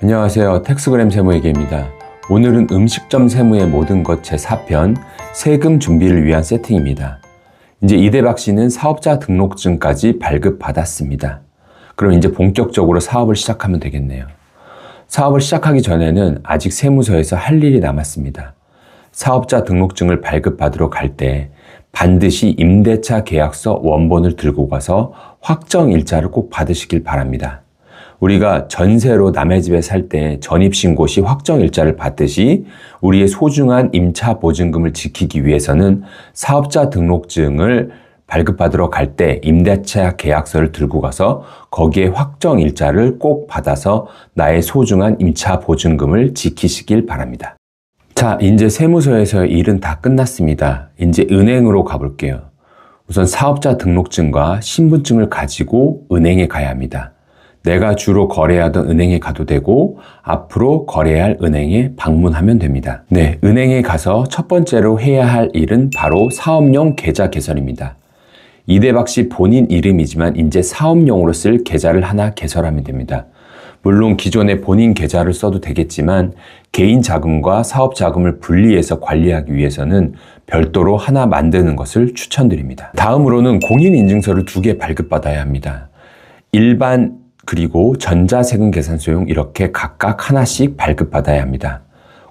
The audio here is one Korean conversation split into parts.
안녕하세요. 텍스그램 세무회계입니다. 오늘은 음식점 세무의 모든 것 제4편 세금 준비를 위한 세팅입니다. 이제 이대박 씨는 사업자 등록증까지 발급받았습니다. 그럼 이제 본격적으로 사업을 시작하면 되겠네요. 사업을 시작하기 전에는 아직 세무서에서 할 일이 남았습니다. 사업자 등록증을 발급받으러 갈 때 반드시 임대차 계약서 원본을 들고 가서 확정 일자를 꼭 받으시길 바랍니다. 우리가 전세로 남의 집에 살 때 전입신고 시 확정 일자를 받듯이 우리의 소중한 임차 보증금을 지키기 위해서는 사업자 등록증을 발급받으러 갈 때 임대차 계약서를 들고 가서 거기에 확정 일자를 꼭 받아서 나의 소중한 임차 보증금을 지키시길 바랍니다. 자, 이제 세무서에서의 일은 다 끝났습니다. 이제 은행으로 가볼게요. 우선 사업자 등록증과 신분증을 가지고 은행에 가야 합니다. 내가 주로 거래하던 은행에 가도 되고 앞으로 거래할 은행에 방문하면 됩니다. 네, 은행에 가서 첫 번째로 해야 할 일은 바로 사업용 계좌 개설입니다. 이대박 씨 본인 이름이지만 이제 사업용으로 쓸 계좌를 하나 개설하면 됩니다. 물론 기존에 본인 계좌를 써도 되겠지만 개인 자금과 사업 자금을 분리해서 관리하기 위해서는 별도로 하나 만드는 것을 추천드립니다. 다음으로는 공인인증서를 2개 발급받아야 합니다. 일반 그리고 전자세금 계산서용 이렇게 각각 하나씩 발급받아야 합니다.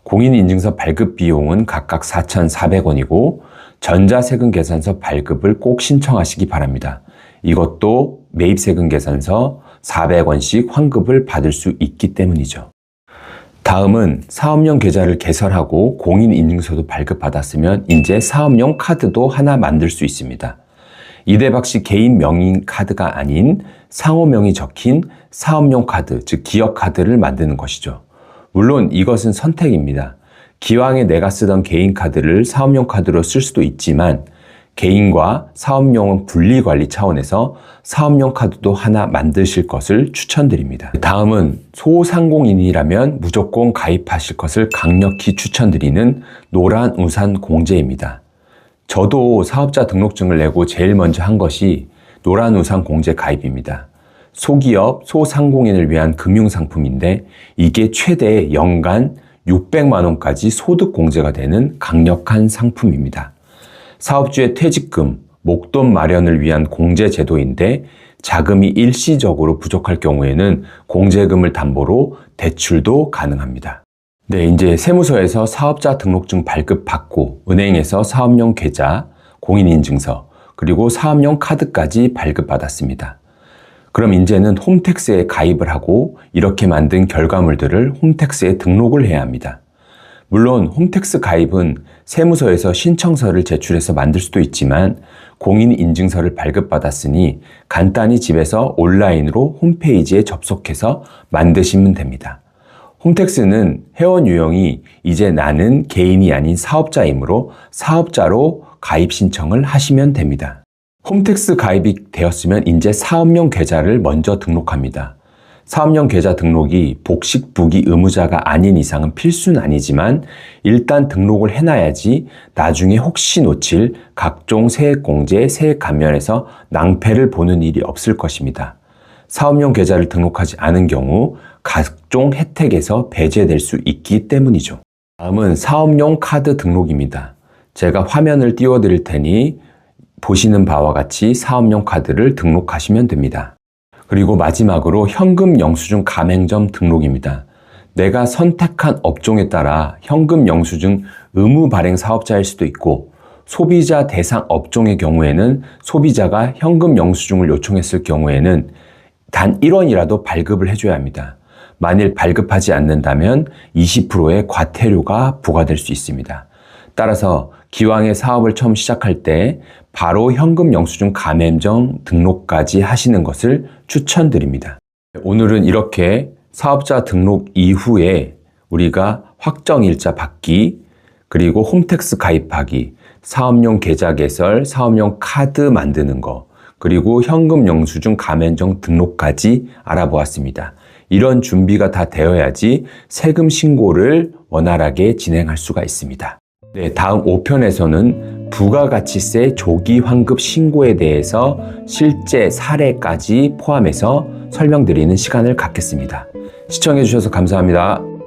공인인증서 발급 비용은 각각 4,400원이고 전자세금 계산서 발급을 꼭 신청하시기 바랍니다. 이것도 매입세금 계산서 400원씩 환급을 받을 수 있기 때문이죠. 다음은 사업용 계좌를 개설하고 공인인증서도 발급받았으면 이제 사업용 카드도 하나 만들 수 있습니다. 이대박 씨 개인 명의 카드가 아닌 상호명이 적힌 사업용 카드, 즉 기업 카드를 만드는 것이죠. 물론 이것은 선택입니다. 기왕에 내가 쓰던 개인 카드를 사업용 카드로 쓸 수도 있지만 개인과 사업용은 분리관리 차원에서 사업용 카드도 하나 만드실 것을 추천드립니다. 다음은 소상공인이라면 무조건 가입하실 것을 강력히 추천드리는 노란우산 공제입니다. 저도 사업자 등록증을 내고 제일 먼저 한 것이 노란우산 공제 가입입니다. 소기업, 소상공인을 위한 금융상품인데 이게 최대 연간 600만 원까지 소득 공제가 되는 강력한 상품입니다. 사업주의 퇴직금, 목돈 마련을 위한 공제 제도인데 자금이 일시적으로 부족할 경우에는 공제금을 담보로 대출도 가능합니다. 네, 이제 세무서에서 사업자 등록증 발급받고 은행에서 사업용 계좌, 공인인증서, 그리고 사업용 카드까지 발급받았습니다. 그럼 이제는 홈택스에 가입을 하고 이렇게 만든 결과물들을 홈택스에 등록을 해야 합니다. 물론 홈택스 가입은 세무서에서 신청서를 제출해서 만들 수도 있지만 공인인증서를 발급받았으니 간단히 집에서 온라인으로 홈페이지에 접속해서 만드시면 됩니다. 홈택스는 회원 유형이 이제 나는 개인이 아닌 사업자이므로 사업자로 가입 신청을 하시면 됩니다. 홈택스 가입이 되었으면 이제 사업용 계좌를 먼저 등록합니다. 사업용 계좌 등록이 복식부기 의무자가 아닌 이상은 필수는 아니지만 일단 등록을 해놔야지 나중에 혹시 놓칠 각종 세액공제, 세액 감면에서 낭패를 보는 일이 없을 것입니다. 사업용 계좌를 등록하지 않은 경우 각종 혜택에서 배제될 수 있기 때문이죠. 다음은 사업용 카드 등록입니다. 제가 화면을 띄워드릴 테니 보시는 바와 같이 사업용 카드를 등록하시면 됩니다. 그리고 마지막으로 현금 영수증 가맹점 등록입니다. 내가 선택한 업종에 따라 현금 영수증 의무 발행 사업자일 수도 있고 소비자 대상 업종의 경우에는 소비자가 현금 영수증을 요청했을 경우에는 단 1원이라도 발급을 해줘야 합니다. 만일 발급하지 않는다면 20%의 과태료가 부과될 수 있습니다. 따라서 기왕에 사업을 처음 시작할 때 바로 현금 영수증 가맹점 등록까지 하시는 것을 추천드립니다. 오늘은 이렇게 사업자 등록 이후에 우리가 확정일자 받기, 그리고 홈택스 가입하기, 사업용 계좌 개설, 사업용 카드 만드는 거, 그리고 현금 영수증 가맹점 등록까지 알아보았습니다. 이런 준비가 다 되어야지 세금 신고를 원활하게 진행할 수가 있습니다. 네, 다음 5편에서는 부가가치세 조기 환급 신고에 대해서 실제 사례까지 포함해서 설명드리는 시간을 갖겠습니다. 시청해주셔서 감사합니다.